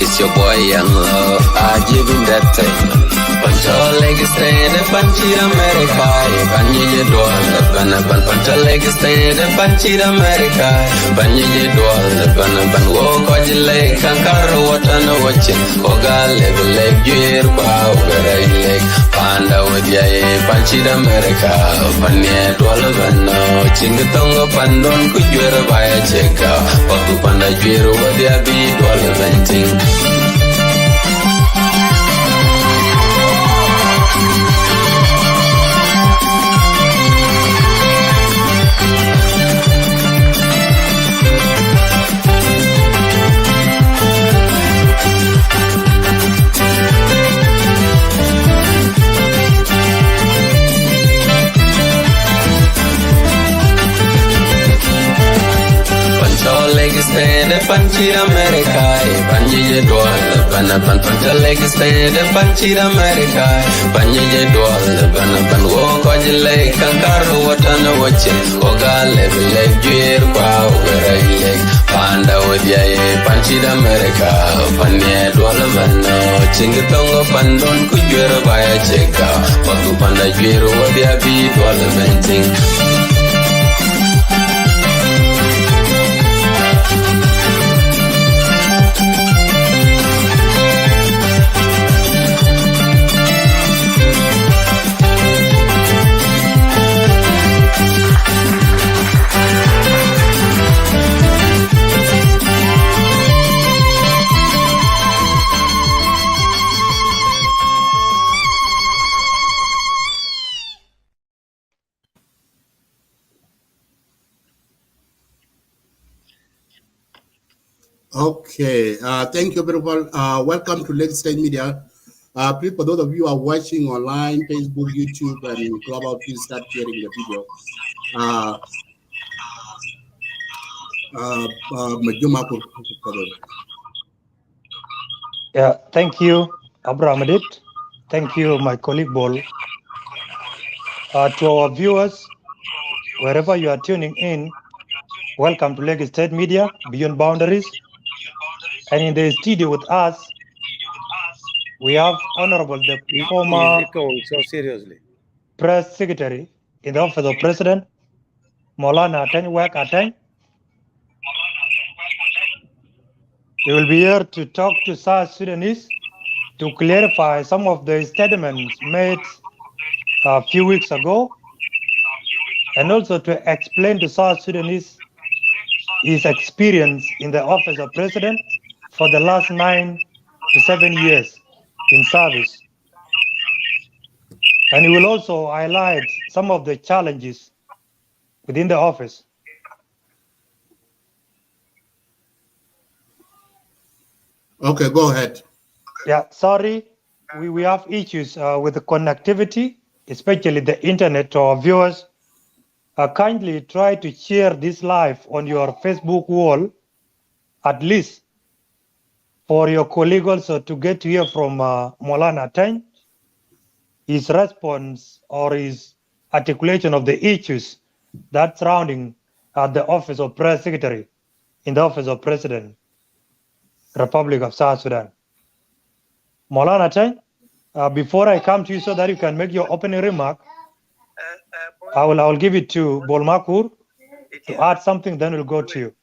It's your boy Young Love, I give him that thing. Pancho leg stand, Panchi America, Panji Dwal, Pancho leg stand, Panchi America, Panji Dwal, Ban walk on the lake, Kankara water no watching, Oga level leg, gear power, leg, Panda with Yay, Panchi America, Panya Dwalabano, Chingatonga Pandon, could you ever buy a check out, Papu Panda Jiro, what they be Dwalaventing. Stand Panchi America, Panji Dwal, Pancha leg stand Panchi America, Panji Dwal, Ban walk on the lake, Kankara water watching, Oga level leg, gear power, leg, Panda with Yay, Panchi America, Panya Dwalabano, Chingatonga Pandon, could you ever buy a check out, Paku Panda Jiro, what they be Dwalaventing. Okay, thank you very much. Welcome to Lake State Media. Please, for those of you who are watching online, Facebook, YouTube, and Clubhouse, please start sharing the video. Yeah, thank you, Abraham Adit. Thank you, my colleague Bol. To our viewers, wherever you are tuning in, welcome to Lake State Media, Beyond Boundaries. And in the studio with us, we have Honorable the former Press Secretary in the Office of President, Ateny Wek Ateny. He will be here to talk to South Sudanese to clarify some of the statements made a few weeks ago, and also to explain to South Sudanese his experience in the Office of President for the last 9 to 7 years in service. And he will also highlight some of the challenges within the office. Okay, go ahead. Yeah, sorry, we have issues with the connectivity, especially the internet. To our viewers, kindly try to share this live on your Facebook wall, at least for your colleague also to get to hear from Ateny, his response or his articulation of the issues that surrounding the Office of Press Secretary in the Office of President, Republic of South Sudan. Ateny, before I come to you so that you can make your opening remark, I will give it to Bolmakur to add something, then we'll go to you.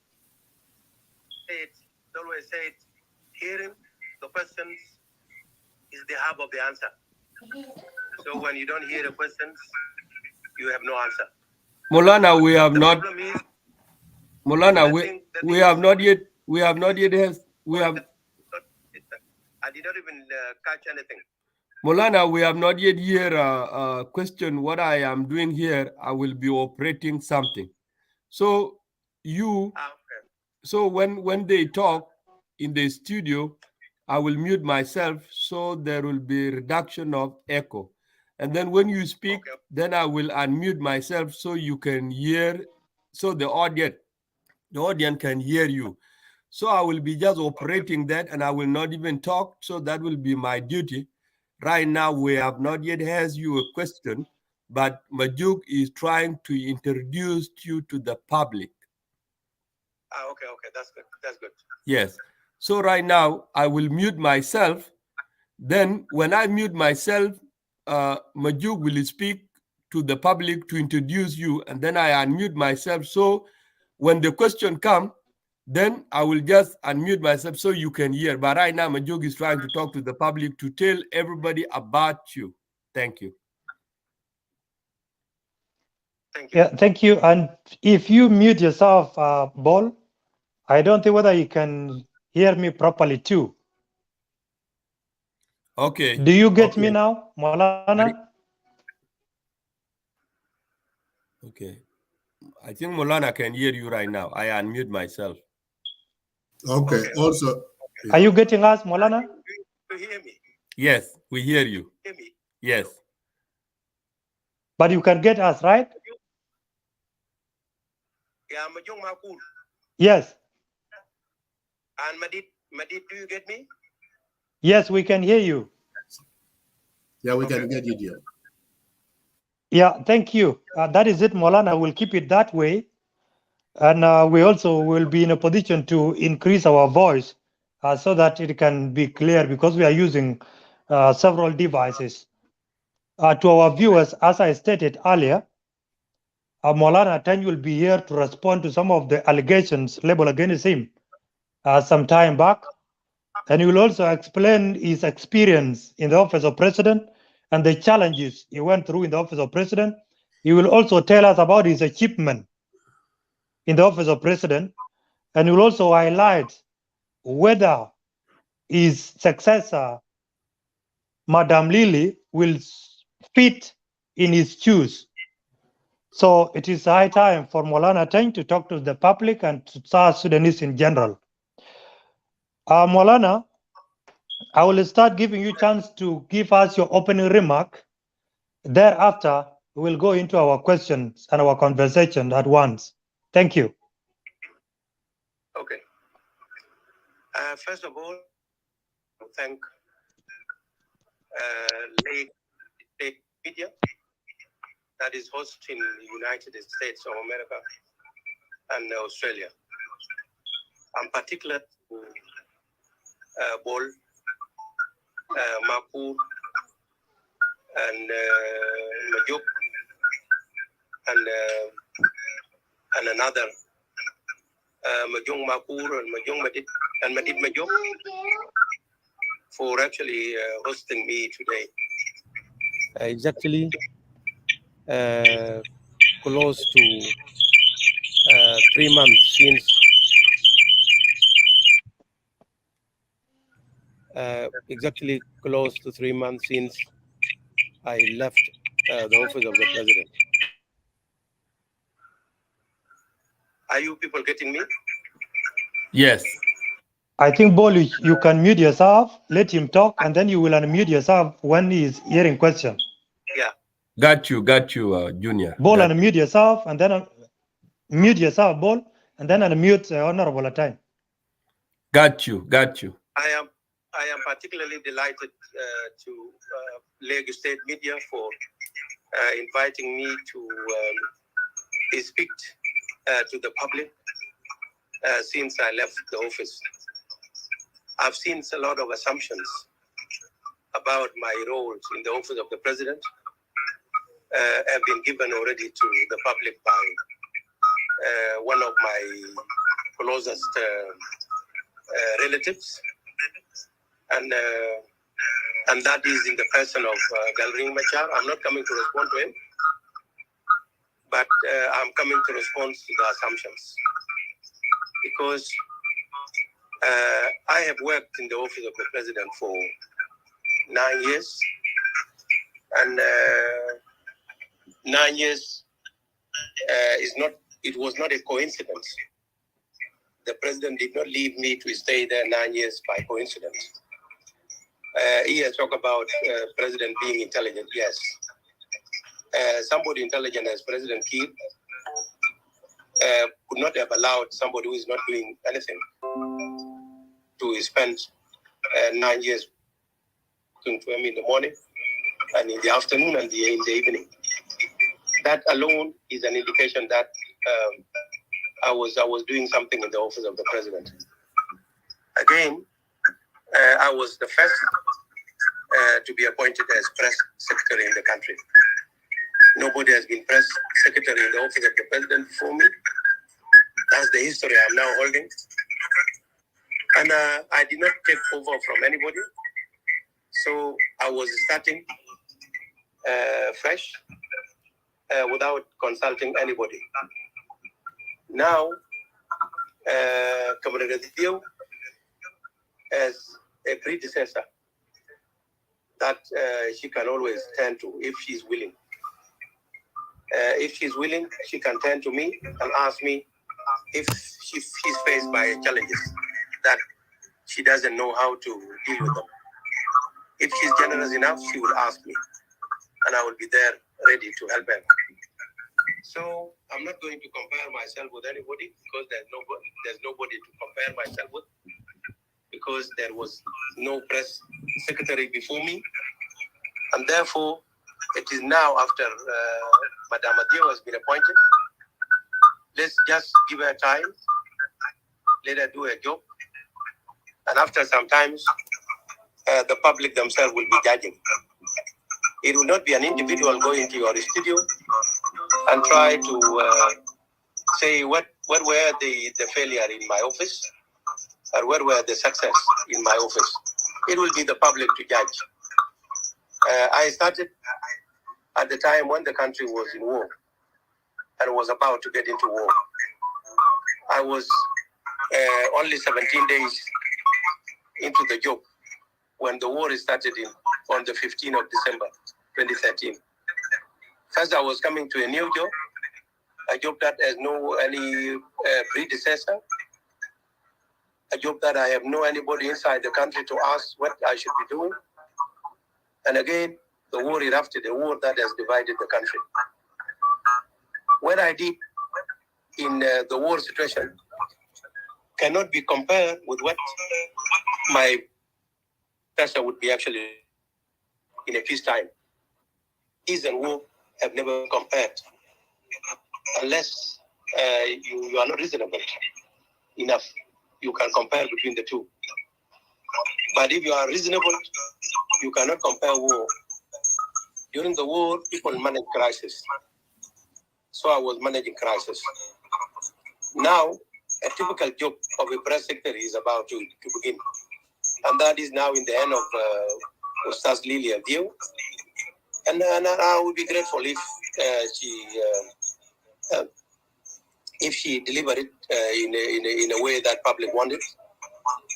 Always said, hearing the questions is the hub of the answer. So when you don't hear the questions, you have no answer. Molana, we have not. Molana, we have not yet. I did not even catch anything. Molana, we have not yet heard a question. What I am doing here, I will be operating something. So you, so when they talk in the studio, I will mute myself so there will be reduction of echo. And then when you speak, then I will unmute myself so you can hear, so the audience can hear you. So I will be just operating that, and I will not even talk. So that will be my duty. Right now, we have not yet asked you a question, but Majuk is trying to introduce you to the public. Okay, that's good. That's good. Yes. So right now, I will mute myself. Then when I mute myself, Majuk will speak to the public to introduce you, and then I unmute myself. So when the question comes, then I will just unmute myself so you can hear. But right now, Majuk is trying to talk to the public to tell everybody about you. Thank you. Thank you. Yeah, thank you. And if you mute yourself, Bol, I don't think whether you can hear me properly too. Okay. Do you get me now, Molana? Okay. I think Molana can hear you right now. I unmute myself. Okay. Also, Are you getting us, Molana? You hear me? Yes, we hear you. Hear me? Yes. But you can get us, right? Yeah, Majung Makul. Yes. And Madid, do you get me? Yes, we can hear you. yeah, we can get you there. Yeah, thank you. That is it, Molana. We'll keep it that way. And we also will be in a position to increase our voice so that it can be clear, because we are using several devices. To our viewers, as I stated earlier, Molana Ateny will be here to respond to some of the allegations leveled against him some time back. And he will also explain his experience in the office of president and the challenges he went through in the office of president. He will also tell us about his achievement in the office of president, and he will also highlight whether his successor, Madam Lily, will fit in his shoes. So it is high time for Molana Ateny to talk to the public and to South Sudanese in general. Molana, I will start giving you a chance to give us your opening remark. Thereafter, we will go into our questions and our conversation at once. Thank you. Okay. First of all, thank Lake Media that is hosting the United States of America and Australia. I'm particular to Bol, Makur, and Majuk, and another Majung Makur and Majung Madid and Madid Majuk for actually hosting me today. It's actually close to 3 months since exactly close to 3 months since I left the office of the president. Are you people getting me? Yes. I think, Bol, you can mute yourself, let him talk, and then you will unmute yourself when he is hearing questions. Yeah. Got you, Junior. Bol, unmute yourself, and then mute yourself, Bol, and then unmute Honorable Ateny. Got you. I am particularly delighted to Lagos State Media for inviting me to speak to the public since I left the office. I've seen a lot of assumptions about my roles in the office of the president have been given already to the public by one of my closest relatives, and that is in the person of Galring Machar. I'm not coming to respond to him, but I'm coming to respond to the assumptions, because I have worked in the office of the president for 9 years, and 9 years it was not a coincidence. The president did not leave me to stay there 9 years by coincidence. He has talked about president being intelligent. Yes. Somebody intelligent as President Kiir could not have allowed somebody who is not doing anything to spend 9 years talking to him in the morning and in the afternoon and in the evening. That alone is an indication that I was doing something in the office of the president. Again, I was the first to be appointed as press secretary in the country. Nobody has been press secretary in the office of the president before me. That's the history I'm now holding. And I did not take over from anybody. So I was starting fresh without consulting anybody. Now, Comrade Dio as a predecessor that she can always turn to if she's willing. If she's willing, she can turn to me and ask me if she's faced by challenges that she doesn't know how to deal with them. If she's generous enough, she will ask me, and I will be there ready to help her. So I'm not going to compare myself with anybody because there's nobody to compare myself with, because there was no press secretary before me, and therefore it is now after Madame Adio has been appointed. Let's just give her time, let her do her job, and after some time, the public themselves will be judging. It will not be an individual going to your studio and try to say what were the failure in my office or what were the success in my office. It will be the public to judge. I started at the time when the country was in war and was about to get into war. I was only 17 days into the job when the war started on the 15th of December, 2013. First, I was coming to a new job, a job that has no any predecessor, a job that I have no anybody inside the country to ask what I should be doing. And again, the war erupted, a war that has divided the country. What I did in the war situation cannot be compared with what my pressure would be actually in a peacetime. Peace and war have never compared, unless you are not reasonable enough. You can compare between the two. But if you are reasonable, you cannot compare war. During the war, people manage crisis. So I was managing crisis. Now, a typical job of a press secretary is about to begin. And that is now in the hand of Ustaz Lilia Dio. And I would be grateful if she delivered it in a way that public wanted.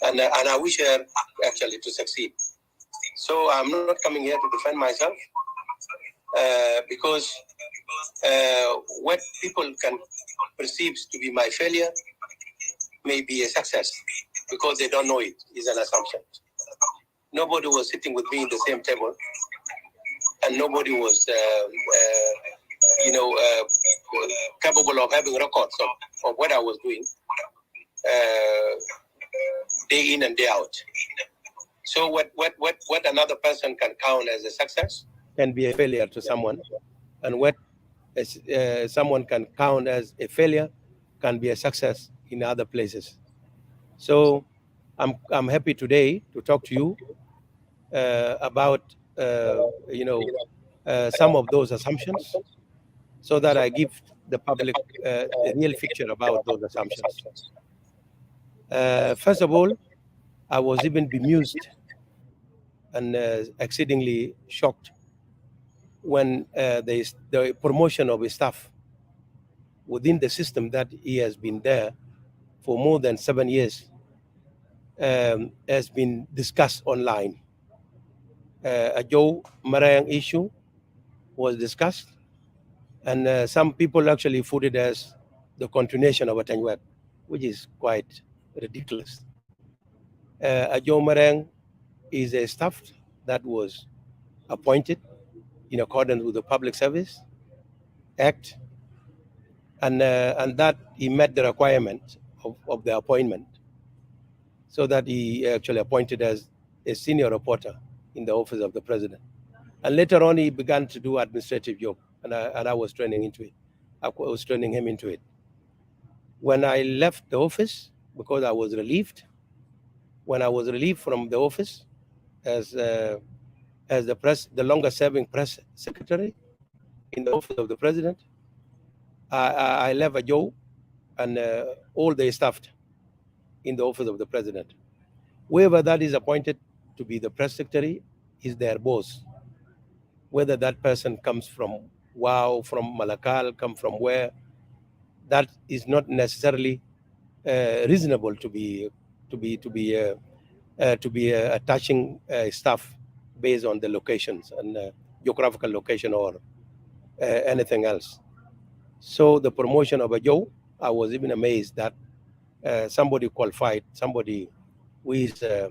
And I wish her actually to succeed. So I'm not coming here to defend myself because what people can perceive to be my failure may be a success because they don't know it is an assumption. Nobody was sitting with me in the same table, and nobody was, capable of having records of what I was doing day in and day out. So what another person can count as a success can be a failure to someone, and what someone can count as a failure can be a success in other places. So I'm happy today to talk to you about some of those assumptions, so that I give the public a real picture about those assumptions. First of all, I was even bemused and exceedingly shocked when the promotion of a staff within the system that he has been there for more than 7 years has been discussed online. A Joe Marang issue was discussed, and some people actually put it as the continuation of Ateny Wek, which is quite ridiculous. A Joe Marang is a staff that was appointed in accordance with the Public Service Act, and that he met the requirement of the appointment, so that he actually appointed as a senior reporter in the office of the president. And later on, he began to do administrative job, and I was training into it. I was training him into it. When I left the office, because I was relieved, when I was relieved from the office as the longest-serving press secretary in the office of the president, I left a job and all the staff in the office of the president. Whoever that is appointed to be the press secretary is their boss. Whether that person comes from Wow, from Malakal, come from where, that is not necessarily reasonable to be attaching staff based on the locations and geographical location or anything else. So the promotion of a Joe, I was even amazed that somebody qualified, somebody who is a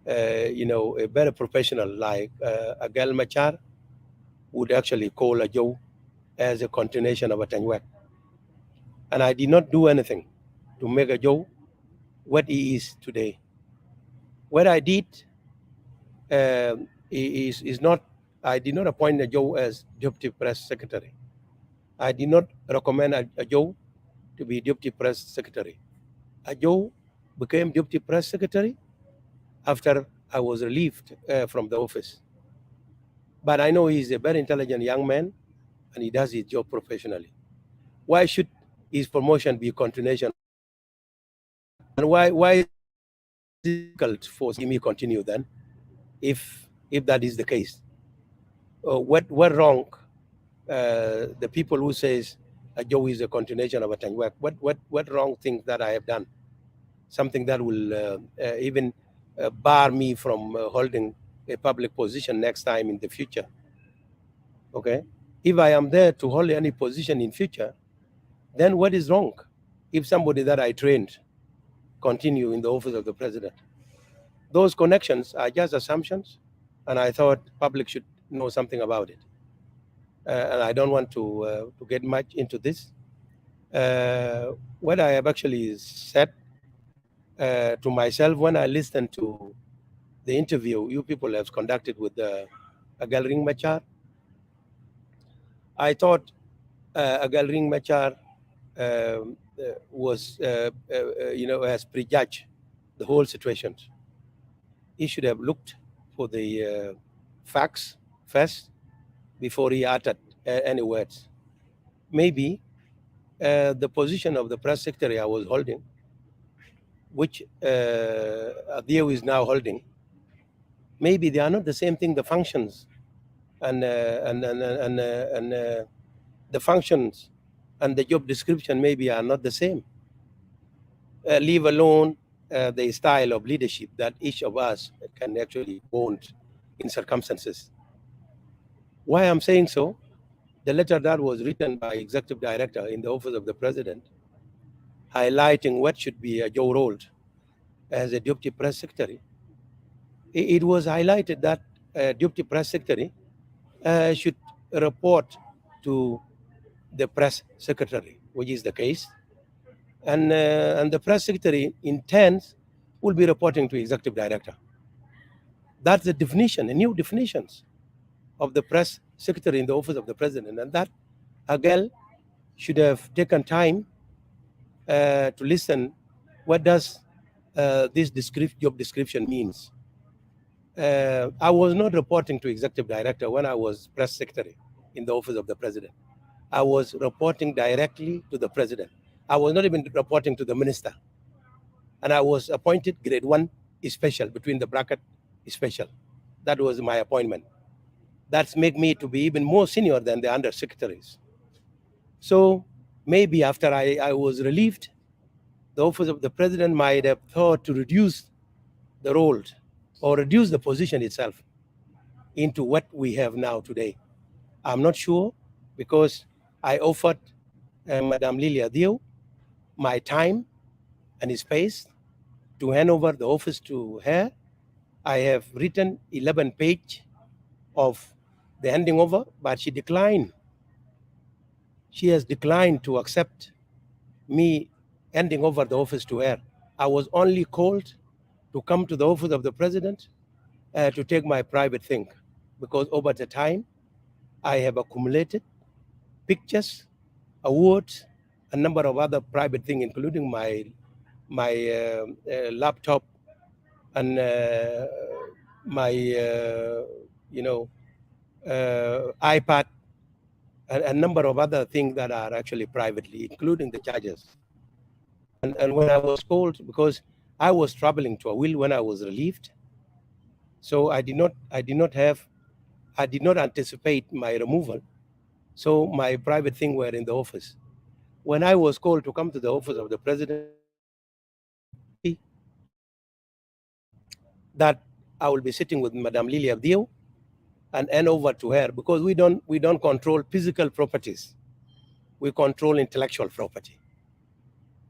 very professional like Agal Machar would actually call a Joe as a continuation of Ateny Wek. And I did not do anything to make a Joe what he is today. What I did is not, I did not appoint a Joe as deputy press secretary. I did not recommend a Joe to be deputy press secretary. A Joe became deputy press secretary after I was relieved from the office. But I know he's a very intelligent young man and he does his job professionally. Why should his promotion be a continuation? And why is it difficult for me to continue then, if that is the case? What wrong? The people who says Joe is a continuation of Ateny Wek, what wrong things that I have done? Something that will even bar me from holding a public position next time in the future. Okay, if I am there to hold any position in future, then what is wrong if somebody that I trained continue in the office of the president? Those connections are just assumptions, and I thought public should know something about it. And I don't want to get much into this. What I have actually said to myself when I listened to the interview you people have conducted with Agal Ring Machar, I thought Agal Ring Machar was, has prejudged the whole situation. He should have looked for the facts first before he uttered any words. Maybe the position of the press secretary I was holding, which Adeo is now holding, maybe they are not the same thing. The functions and the functions and the job description maybe are not the same. Leave alone the style of leadership that each of us can actually bond in circumstances. Why I'm saying so? The letter that was written by executive director in the office of the president, highlighting what should be a Joe role as a deputy press secretary, it was highlighted that deputy press secretary should report to the press secretary, which is the case, and the press secretary in turns will be reporting to executive director. That's the definition, a new definitions of the press secretary in the office of the president, and that Agal should have taken time to listen. What does this job description means? I was not reporting to executive director when I was press secretary in the office of the president. I was reporting directly to the president. I was not even reporting to the minister. And I was appointed grade 1 special, between the bracket special. That was my appointment. That's make me to be even more senior than the undersecretaries. So maybe after I was relieved, the office of the president might have thought to reduce the role or reduce the position itself into what we have now today. I'm not sure, because I offered Madame Lilia Dio my time and space to hand over the office to her. I have written 11 pages of the handing over, but she declined. She has declined to accept me handing over the office to her. I was only called to come to the office of the president to take my private thing, because over the time I have accumulated pictures, awards, a number of other private things, including my laptop and my iPad, and a number of other things that are actually privately, including the chargers. And when I was called, because I was traveling to a will when I was relieved, so I did not anticipate my removal. So my private thing were in the office. When I was called to come to the office of the president, that I will be sitting with Madame Lily Abdiou and hand over to her, because we don't control physical properties. We control intellectual property.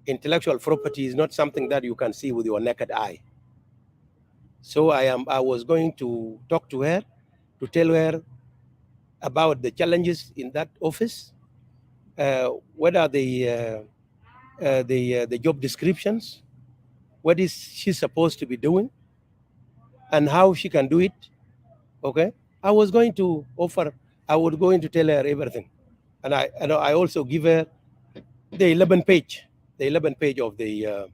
Intellectual property is not something that you can see with your naked eye. So I was going to talk to her, to tell her about the challenges in that office, what are the job descriptions, what is she supposed to be doing, and how she can do it. Okay, I was going to tell her everything, and I also give her the 11 page of the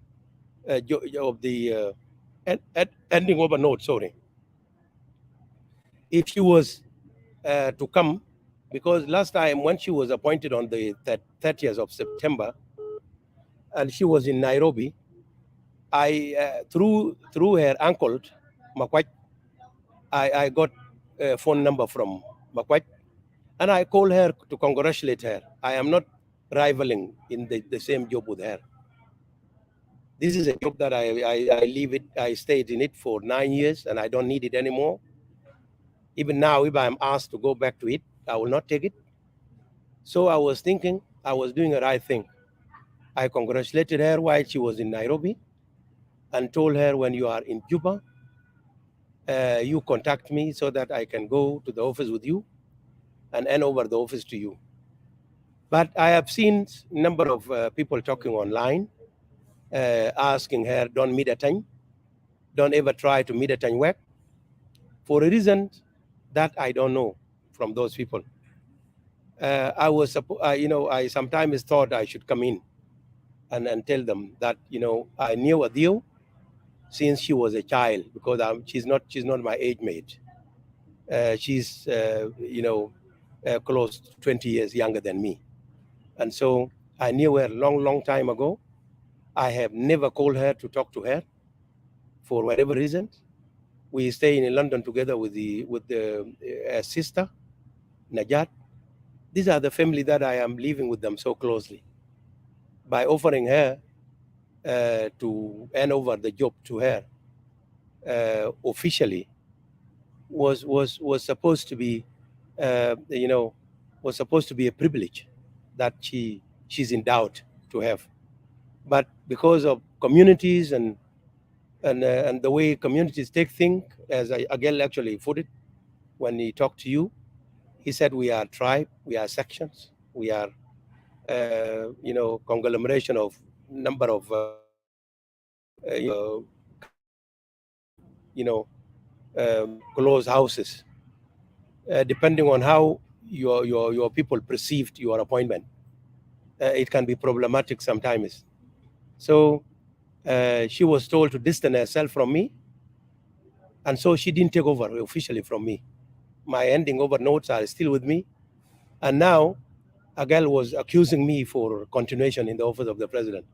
ending over note. Sorry, if she was to come, because last time when she was appointed on the 30th of September, and she was in Nairobi, I through her uncle Makwach, I got a phone number from Makwach, and I called her to congratulate her. I am not rivaling in the same job with her. This is a job that I leave it. I stayed in it for 9 years, and I don't need it anymore. Even now, if I'm asked to go back to it, I will not take it. So I was thinking I was doing the right thing. I congratulated her while she was in Nairobi, and told her, when you are in Juba, you contact me so that I can go to the office with you and hand over the office to you. But I have seen a number of people talking online, asking her, don't meet Ateny, don't ever try to meet Ateny Wek, for a reason that I don't know from those people. I sometimes thought I should come in and tell them that, I knew Adil since she was a child, because she's not my age mate. She's close to 20 years younger than me, and so I knew her long time ago. I have never called her to talk to her for whatever reason. We stay in London together with the sister Najat. These are the family that I am living with them so closely. By offering her to hand over the job to her officially was supposed to be was supposed to be a privilege that she's endowed to have. But because of communities and the way communities take things, as Agel actually put it when he talked to you, he said we are tribe, we are sections, we are conglomeration of number of close houses, depending on how your people perceived your appointment. It can be problematic sometimes. So she was told to distance herself from me, and so she didn't take over officially from me. My handing over notes are still with me, and now a girl was accusing me for continuation in the office of the president.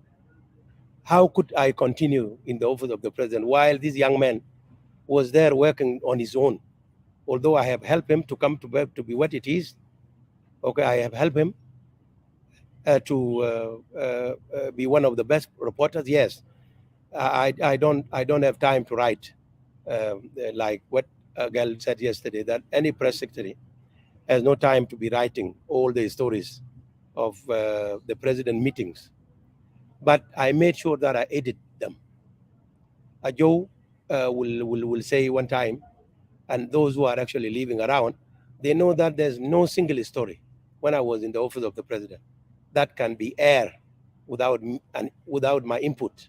How could I continue in the office of the president while this young man was there working on his own? Although I have helped him to come to be what it is, okay, I have helped him to be one of the best reporters. Yes, I don't have time to write like what a girl said yesterday, that any press secretary has no time to be writing all the stories of the president meetings. But I made sure that I edit them. Joe will say one time, and those who are actually living around, they know that there's no single story when I was in the office of the president that can be aired without my input,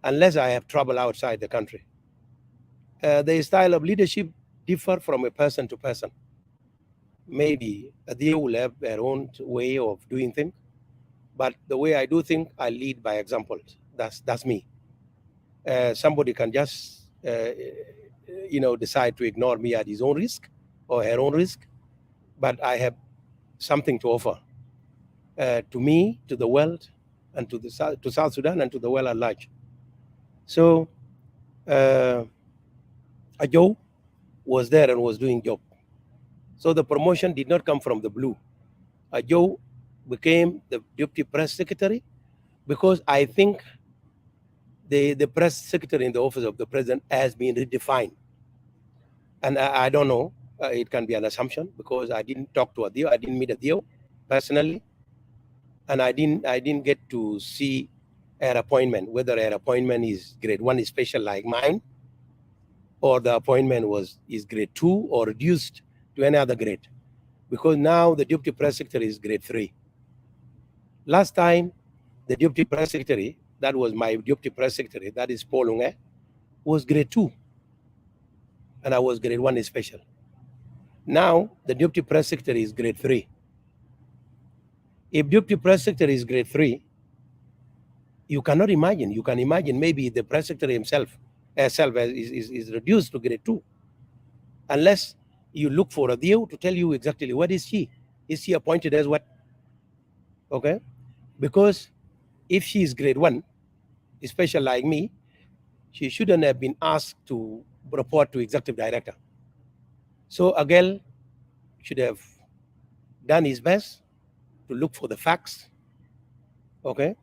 unless I have traveled outside the country. The style of leadership differ from a person to person. Maybe they will have their own way of doing things, but the way I do things, I lead by example. That's me. somebody can just, decide to ignore me at his own risk or her own risk. But I have something to offer to me, to the world, and to South Sudan, and to the world at large. So Ajo was there and was doing job. So the promotion did not come from the blue. Ajo became the deputy press secretary because I think the press secretary in the office of the president has been redefined. And I don't know, it can be an assumption because I didn't talk to Adio, I didn't meet Adio personally, and I didn't get to see her appointment, whether her appointment is grade 1 is special like mine, or the appointment is grade 2 or reduced to any other grade. Because now the deputy press secretary is grade 3. Last time, the deputy press secretary, that was my deputy press secretary, that is Paul Unge, was grade 2. And I was grade 1 special. Now, the deputy press secretary is grade 3. If deputy press secretary is grade 3, you cannot imagine. You can imagine maybe the press secretary himself is reduced to grade 2. Unless you look for a deal to tell you exactly what is she. Is she appointed as what? Okay? Because if she is grade 1, special like me, she shouldn't have been asked to report to executive director. So Agel should have done his best to look for the facts, okay?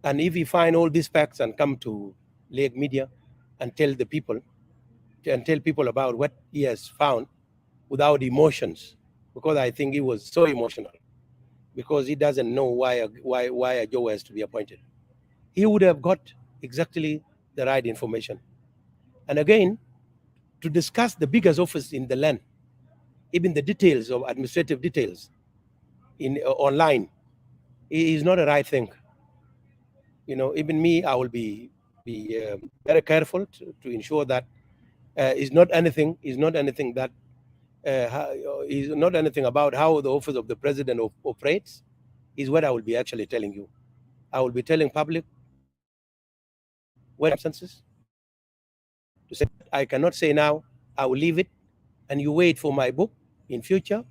And if he find all these facts and come to Lake Media and tell the people, about what he has found without emotions, because I think he was so emotional, because he doesn't know why a Joe has to be appointed. He would have got exactly the right information. And again, to discuss the biggest office in the land, even the details of administrative details in online, is not a right thing. Even me, I will be very careful to ensure that is not anything that is not anything about how the office of the president operates, is what I will be actually telling you. I will be telling public what circumstances to say. I cannot say now, I will leave it, and you wait for my book in future.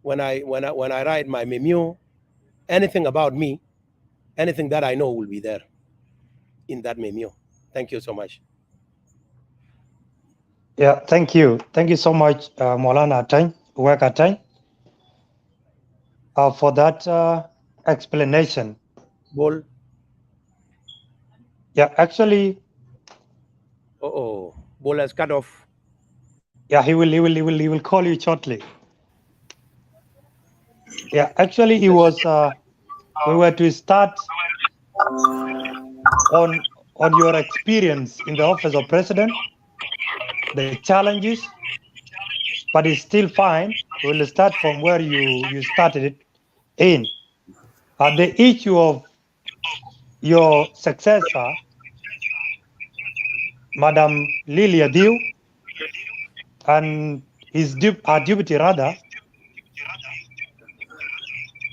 When I write my memo, anything about me, anything that I know will be there in that memo. Thank you so much. Yeah, thank you. Thank you so much, Maulana Ateny Wek Ateny, for that explanation. Bol. Yeah, actually. Bol has cut off. Yeah, he will call you shortly. Yeah, actually, he was. We were to start on your experience in the office of president, the challenges, but it's still fine. We'll start from where you started it in. The issue of your successor, Madam Lilia Diu, and her deputy rather,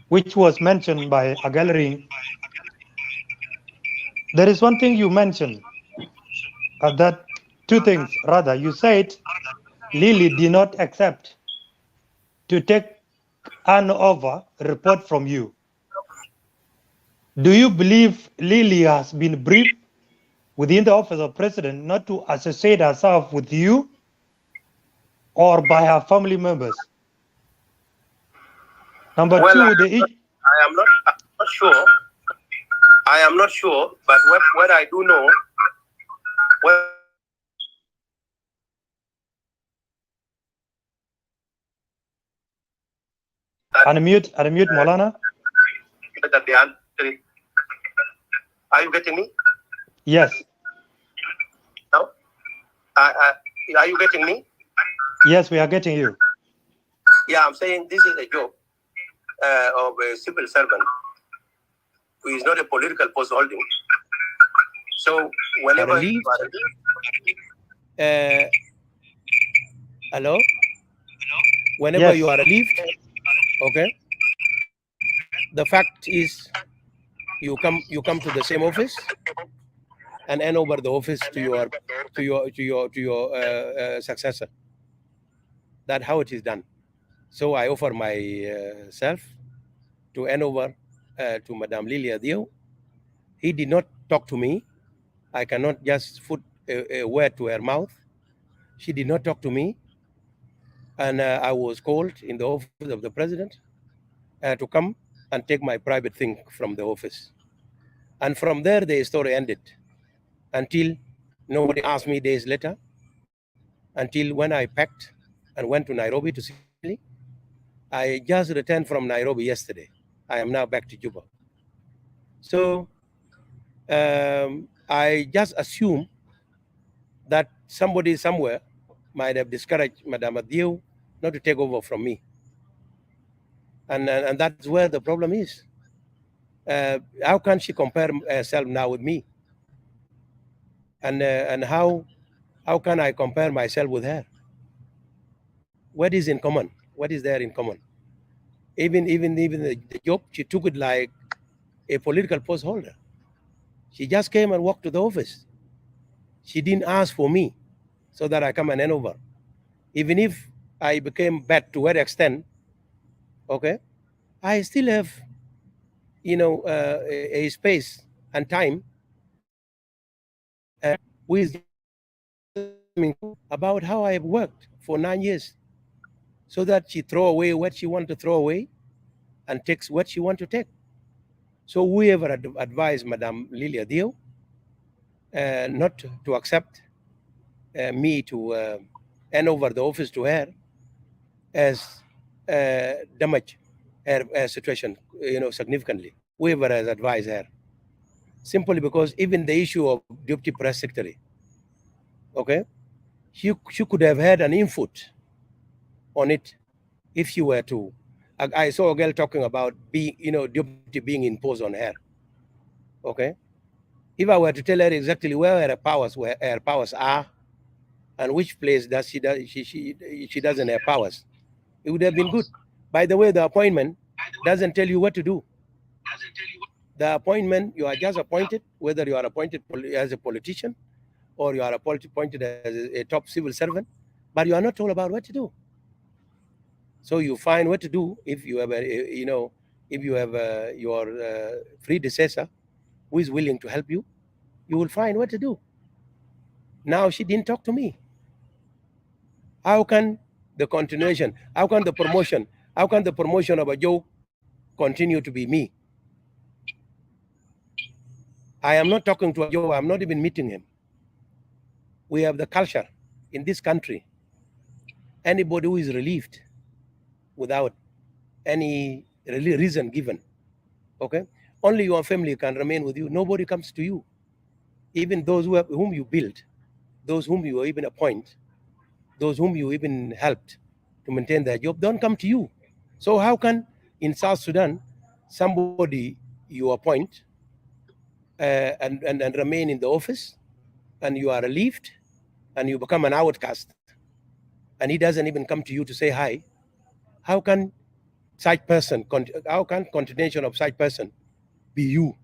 which was mentioned by Agalring. There is one thing you mentioned, that two things rather. You said Lily did not accept to take an over report from you. Do you believe Lily has been briefed within the office of president not to associate herself with you or by her family members? Number two, I am not sure. I am not sure, but what I do know, unmute Maulana. Are you getting me? Yes. No? Are you getting me? Yes, we are getting you. Yeah, I'm saying this is a job of a civil servant who is not a political post holding. So whenever you are hello? Whenever you are relieved, okay? The fact is you come to the same office and hand over the office to your successor. That's how it is done. So I offer myself to hand over to Madame Lilia Dio. He did not talk to me. I cannot just put a word to her mouth. She did not talk to me. And I was called in the office of the president to come and take my private thing from the office. And from there, the story ended until nobody asked me days later, until when I packed and went to Nairobi to see family. I just returned from Nairobi yesterday. I am now back to Juba. So I just assume that somebody somewhere might have discouraged Madame Adieu not to take over from me. And that's where the problem is. How can she compare herself now with me? And how can I compare myself with her? What is in common? What is there in common? Even the job, she took it like a political post holder. She just came and walked to the office. She didn't ask for me so that I come and hand over. Even if I became bad to what extent, okay, I still have, a space and time with about how I have worked for 9 years, so that she throw away what she want to throw away and takes what she want to take. So whoever advised Madame Lilia Dio not to accept me to hand over the office to her as damage her situation, significantly. Whoever has advised her, simply because even the issue of deputy press secretary, okay, she could have had an input on it if she were to. I saw a girl talking about deputy being imposed on her. Okay, if I were to tell her exactly where her powers are, and which place she doesn't have powers, it would have been good. By the way, the appointment doesn't tell you what to do. The appointment, you are just appointed, whether you are appointed as a politician or you are appointed as a top civil servant, but you are not told about what to do. So you find what to do if you have your predecessor who is willing to help you. You will find what to do. Now she didn't talk to me. How can the continuation? How can the promotion? How can the promotion of a Joe continue to be me? I am not talking to a Joe. I'm not even meeting him. We have the culture in this country. Anybody who is relieved without any reason given, okay, only your family can remain with you. Nobody comes to you. Even those whom you build, those whom you even appoint, those whom you even helped to maintain their job, don't come to you. So how can in South Sudan somebody you appoint and remain in the office, and you are relieved and you become an outcast, and he doesn't even come to you to say hi? How can such person, how can continuation of such person be you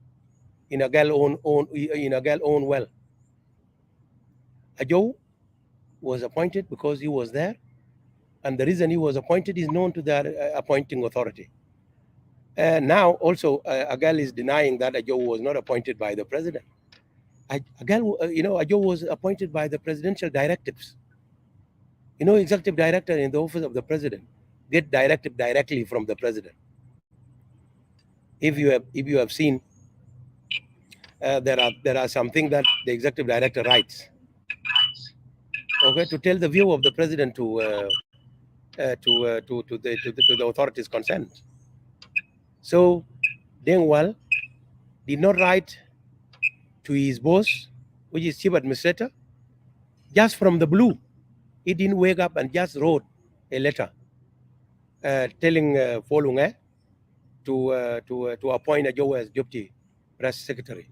in a girl own well? Ajo was appointed because he was there, and the reason he was appointed is known to the appointing authority. Now also Agal is denying that Ajo was not appointed by the president. Ajo was appointed by the presidential directives. Executive director in the office of the president get directive directly from the president. If you have seen, there are something that the executive director writes, okay, to tell the view of the president to the authorities concerned. So Dengwal did not write to his boss, which is chief administrator, just from the blue. He didn't wake up and just wrote a letter telling Folunge to appoint Ajo as deputy press secretary.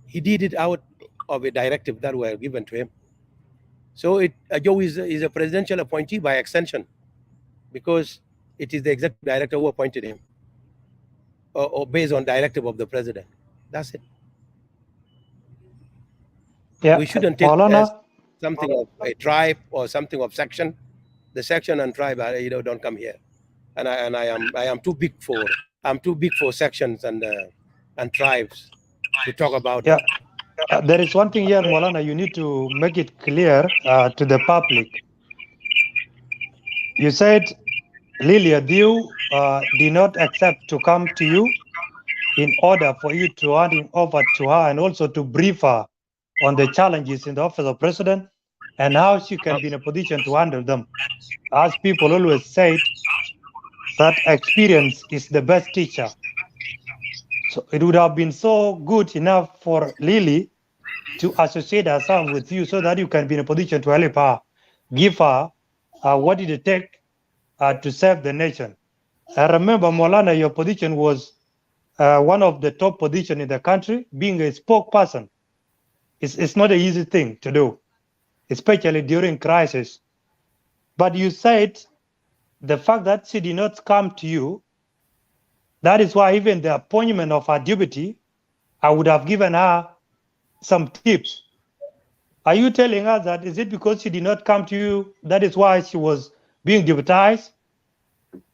He did it out of a directive that were given to him. So Ajo is a presidential appointee by extension, because it is the executive director who appointed him, or based on directive of the president. That's it. We shouldn't take it as something of a tribe or something of section. The section and tribe, don't come here. And I am too big for sections and tribes to talk about. Yeah. There is one thing here, Molana, you need to make it clear to the public. You said Lilia Diu did not accept to come to you in order for you to hand it over to her and also to brief her on the challenges in the office of president and how she can be in a position to handle them. As people always said, that experience is the best teacher. So it would have been so good enough for Lily to associate herself with you so that you can be in a position to help her, give her what did it take to serve the nation. I remember, Molana, your position was one of the top positions in the country, being a spokesperson. It's not an easy thing to do, especially during crisis. But you said the fact that she did not come to you, that is why even the appointment of her deputy, I would have given her some tips. Are you telling us that is it because she did not come to you, that is why she was being deputized?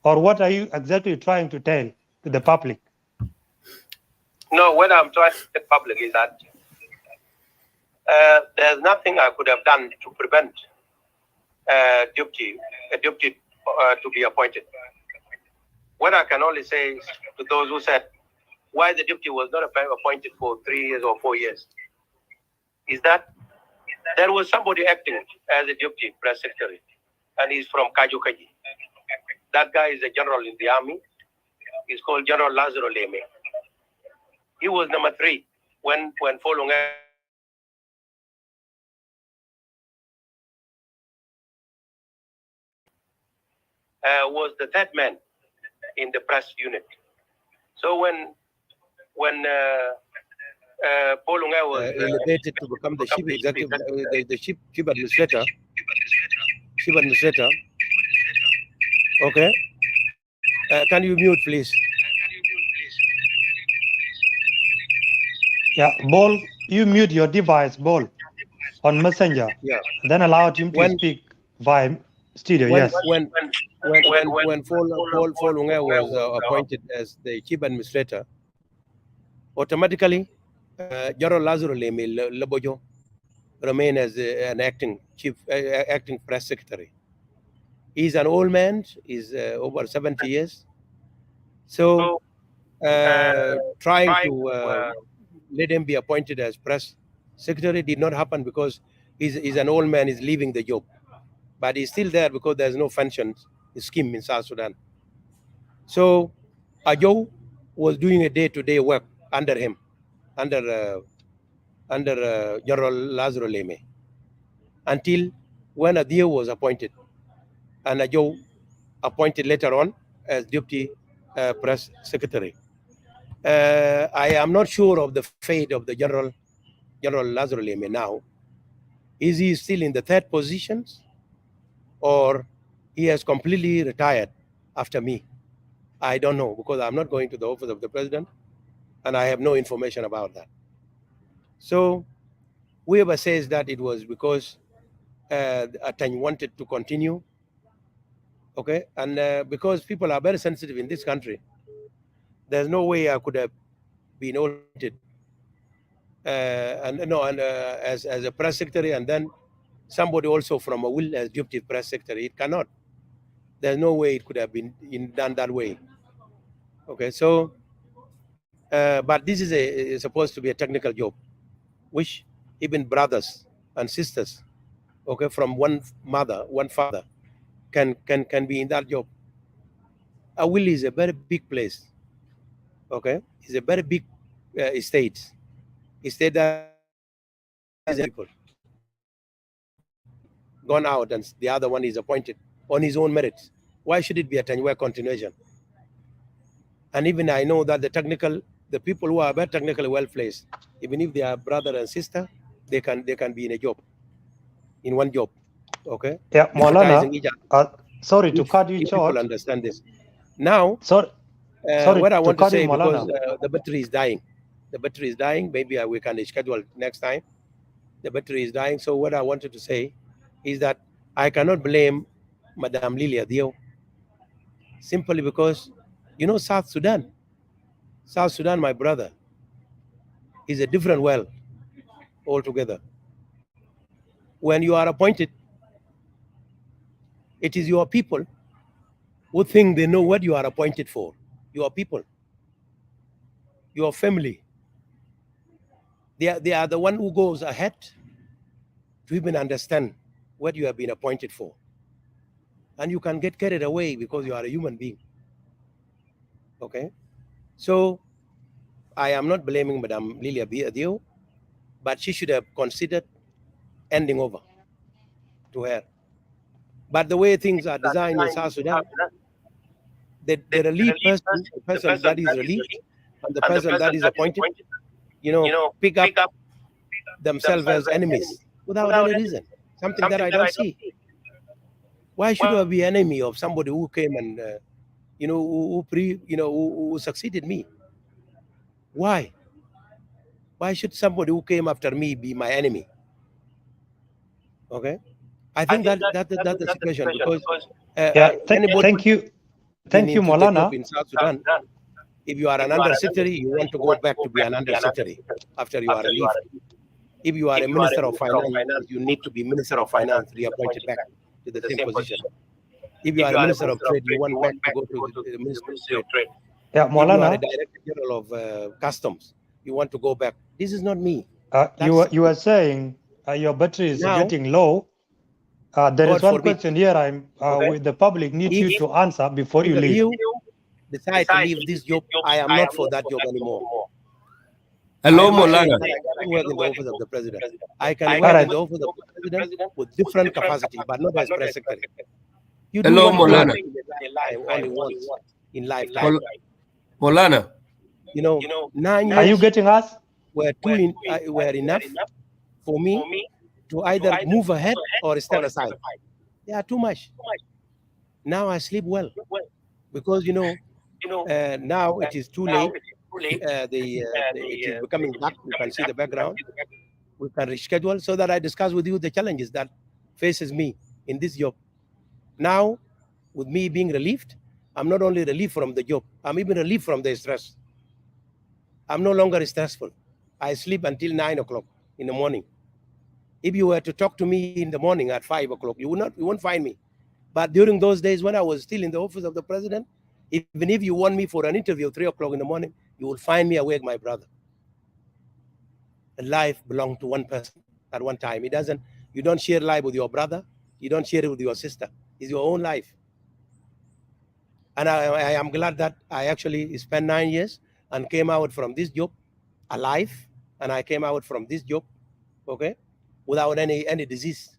Or what are you exactly trying to tell to the public? No, what I'm trying to tell the public is that there's nothing I could have done to prevent a deputy to be appointed. What I can only say is to those who said why the deputy was not appointed for 3 years or 4 years is that there was somebody acting as a deputy press secretary, and he's from Kajukaji. That guy is a general in the army. He's called General Lazaro Leme. He was number 3 when Folong was the 3rd man in the press unit. So when Folong was elevated to become the chief executive, the chief administrator. Okay. Can you mute, please? Yeah, Ball, you mute your device, Ball, on Messenger. Yeah. Then allow him to speak via studio. Yes. When Folong was appointed as the chief administrator, automatically General Lazaro Lebojo remained as an acting press secretary. He's an old man. He's over 70 years. So trying to let him be appointed as press secretary did not happen because he's an old man. He's leaving the job, but he's still there because there's no pension scheme in South Sudan. So Ajo was doing a day-to-day work under him, under General Lazaro Leme, until when Adio was appointed, and Ajo appointed later on as deputy press secretary. I am not sure of the fate of the General Lazaro Leme now. Is he still in the 3rd position, or he has completely retired after me? I don't know, because I'm not going to the office of the president, and I have no information about that. So whoever says that it was because Ateny wanted to continue, okay, and because people are very sensitive in this country, there's no way I could have been elected as a press secretary, and then somebody also from a will as deputy press secretary. It cannot. There's no way it could have been done that way. Okay, so but this is supposed to be a technical job, which even brothers and sisters, okay, from one mother, one father, can be in that job. A will is a very big place. Okay, it's a very big state. A state that is people gone out, and the other one is appointed on his own merits. Why should it be a Ateny Wek continuation? And even I know that the people who are very technically well placed, even if they are brother and sister, they can be in one job. Okay. Yeah, Maulana. Sorry to cut you short. People understand this. Now, sorry what I want to say, because Maulana, the battery is dying. The battery is dying. Maybe we can schedule next time. the battery is dying. So what I wanted to say is that I cannot blame Madame Lilia Dio simply because, you know, South Sudan, my brother, is a different world altogether. When you are appointed, it is your people who think they know what you are appointed for. Your people, your family. They are the one who goes ahead to even understand what you have been appointed for. And you can get carried away because you are a human being. Okay? So I am not blaming Madame Lilia Dio, but she should have considered handing over to her. But the way things are designed in South Sudan, the relief person, the person that is relieved, and the person that is appointed, you know, pick up themselves as enemies without any reason. Something that I don't see. Why should I be enemy of somebody who came and, you know, who succeeded me? Why? Why should somebody who came after me be my enemy? Okay, I think that's the situation because thank you, Molana. Maulana. In South Sudan, if you are an undersecretary, you want to go back to be an undersecretary after you are relieved. If you are a minister of finance, you need to be minister of finance, reappointed back to the same position. If you are a minister of trade, you want back to go to the ministry of trade. Yeah, Maulana. If you are a director general of customs, you want to go back. This is not me. You are saying your battery is Now, getting low. There is one question here. Okay. The public needs you to answer before you leave. You decide to leave this job, I am not for that job anymore. Hello, Maulana. I can work in the office of the president. I can work in the office of the president with different capacity, but not as press secretary. You do Hello, what Maulana. only once in lifetime. Maulana. You know, 9 years. Are you getting us? Were enough for me to either move ahead or stand aside. They are too much. Now I sleep well because now it is too late. It is becoming dark. You can see the background. We can reschedule so that I discuss with you the challenges that faces me in this job. Now, with me being relieved, I'm not only relieved from the job, I'm even relieved from the stress. I'm no longer stressful. I sleep until 9 o'clock in the morning. If you were to talk to me in the morning at 5 o'clock, you won't find me. But during those days when I was still in the office of the president, even if you want me for an interview 3 o'clock in the morning, you will find me awake, my brother. And life belongs to one person at one time. You don't share life with your brother. You don't share it with your sister. It's your own life. And I am glad that I actually spent 9 years and came out from this job alive. And I came out from this job, okay, without any disease.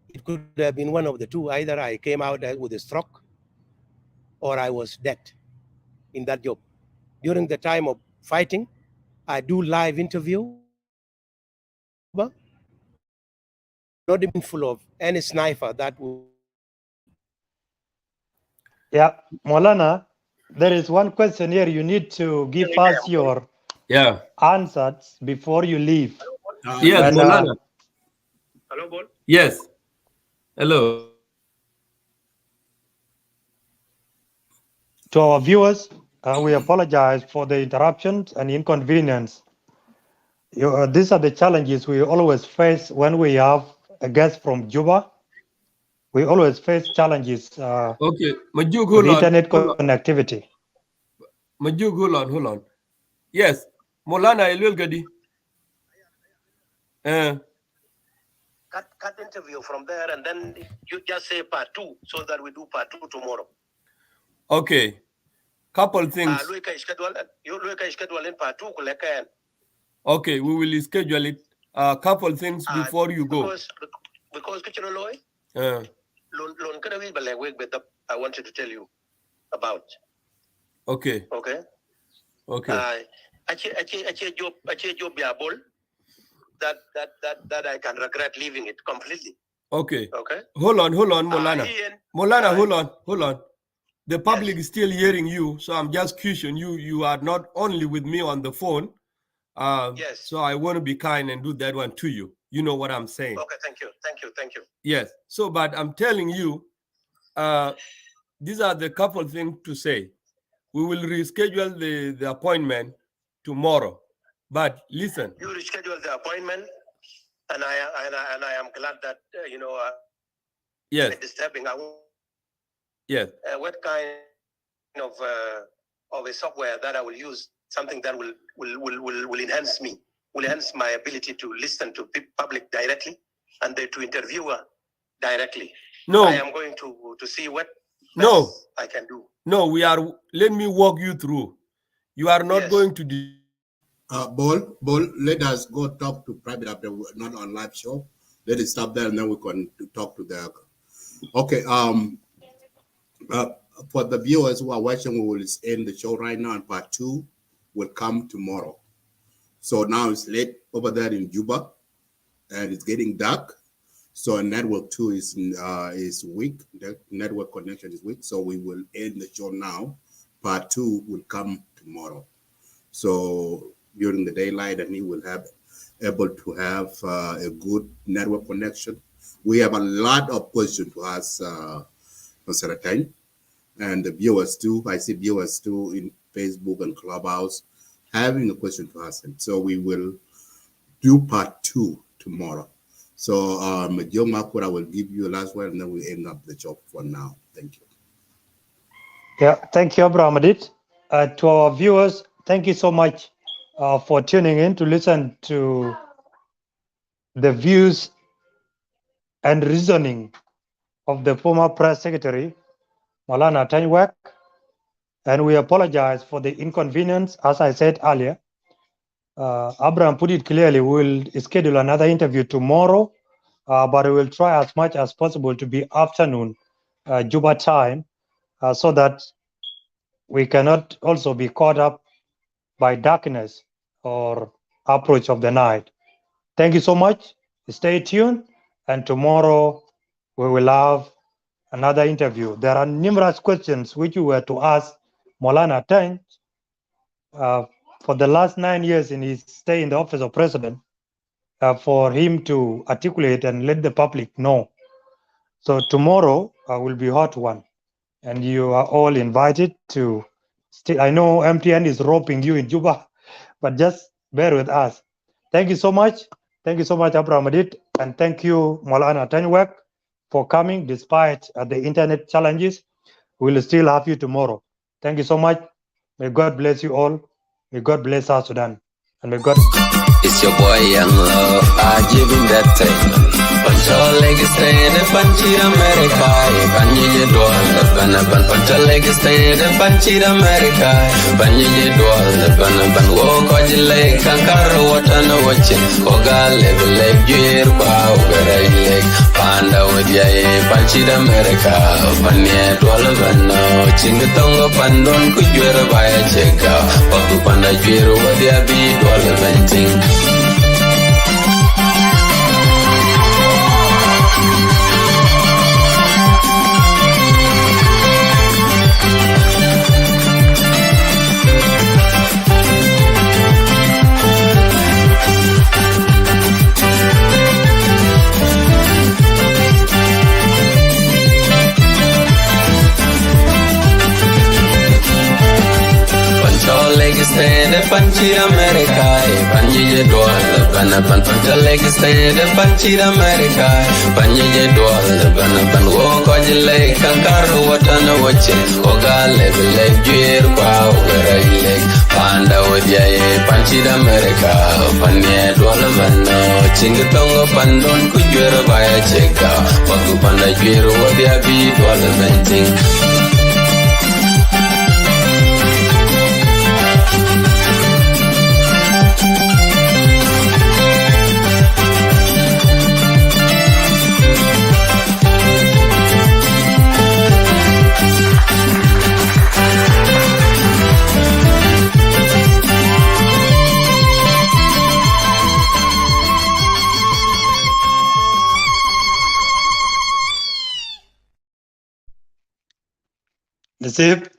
It could have been one of the two. Either I came out with a stroke or I was dead in that job. During the time of fighting, I do live interview, not even full of any sniper that would. Yeah, Maulana, there is one question here. You need to give us your answers before you leave. Yes, Maulana. Hello, Bol? Yes. Hello. To our viewers, we apologize for the interruptions and inconvenience. These are the challenges we always face when we have a guest from Juba. We always face challenges Okay, Majuk, with internet connectivity. Majuk, hold on. Yes, Maulana Elul Gadi. Cut interview from there, and then you just say part 2, so that we do part 2 tomorrow. Okay, couple things. Okay, we will schedule it. Couple things before you go. Because I wanted to tell you about. Okay. Okay. That I can regret leaving it completely. Okay. Okay. Hold on, Maulana. Maulana, hold on. The public is still hearing you, so I'm just curious. You are not only with me on the phone. Yes. So I want to be kind and do that one to you. You know what I'm saying? Okay, thank you. Yes. So, but I'm telling you, these are the couple things to say. We will reschedule the appointment tomorrow. But listen. You reschedule the appointment, and I am glad that yes. Disturbing. Yes. What kind of a software that I will use? Something that will enhance me, will enhance my ability to listen to public directly, and to interviewer directly. No. I am going to see what I can do. No, let me walk you through. You are not going to do. Bol, let us go talk to private after, not on live show. Let it stop there, and then we can talk to the. Okay. For the viewers who are watching, we will end the show right now, and part 2 will come tomorrow. So now it's late over there in Juba, and it's getting dark. So network 2 is weak. The network connection is weak. So we will end the show now. Part 2 will come tomorrow. So during the daylight, and he will able to have a good network connection. We have a lot of questions to ask Mr. Ateny, and the viewers too. I see viewers too in Facebook and Clubhouse having a question to ask him. So we will do part 2 tomorrow. So Joe Makura will give you a last word, and then we end up the show for now. Thank you. Yeah, thank you, Abraham Adit. To our viewers, thank you so much for tuning in to listen to the views and reasoning of the former press secretary, Maulana Ateny Wek. And we apologize for the inconvenience. As I said earlier, Abraham put it clearly, we'll schedule another interview tomorrow, but we will try as much as possible to be afternoon Juba time, so that we cannot also be caught up by darkness or approach of the night. Thank you so much. Stay tuned, and tomorrow we will have another interview. There are numerous questions which we were to ask Maulana Ateny for the last 9 years in his stay in the office of president, for him to articulate and let the public know. So tomorrow will be a hot one, and you are all invited to stay. I know MTN is roping you in Juba, but just bear with us. Thank you so much. Thank you so much, Abraham Adit, and thank you, Maulana Ateny Wek, for coming despite the internet challenges. We'll still have you tomorrow. Thank you so much. May God bless you all. May God bless South Sudan. And may God... It's your boy Young Love, I give him that time. Pancho leg stay the Panchi America. Panji Dwal, Pancho leg stay the Panchi America. Panji Dwal, walk on the lake, Kankara water no watching. Oga level leg, gear, bow, very leg. Panda with Yay, Panchi America. Panya Dwal, Chingatonga Pandon, could you ever buy a check out? Papu Panda Jiro, what they be Dwal eventing. Stay the Panchi America, Panji Dwal, Banaban, Pantaleg stay the Panchi America, Panji Dwal, Banaban, walk on the lake, Kankara water no watching, Oga level leg, gear, bow, very leg, Panda with Yay, Panchi America, Panya Dwalabano, Chingatonga Pandon, could you ever buy a check out? Paku Panda Jiro, what they be Dwalaventing. Nasib.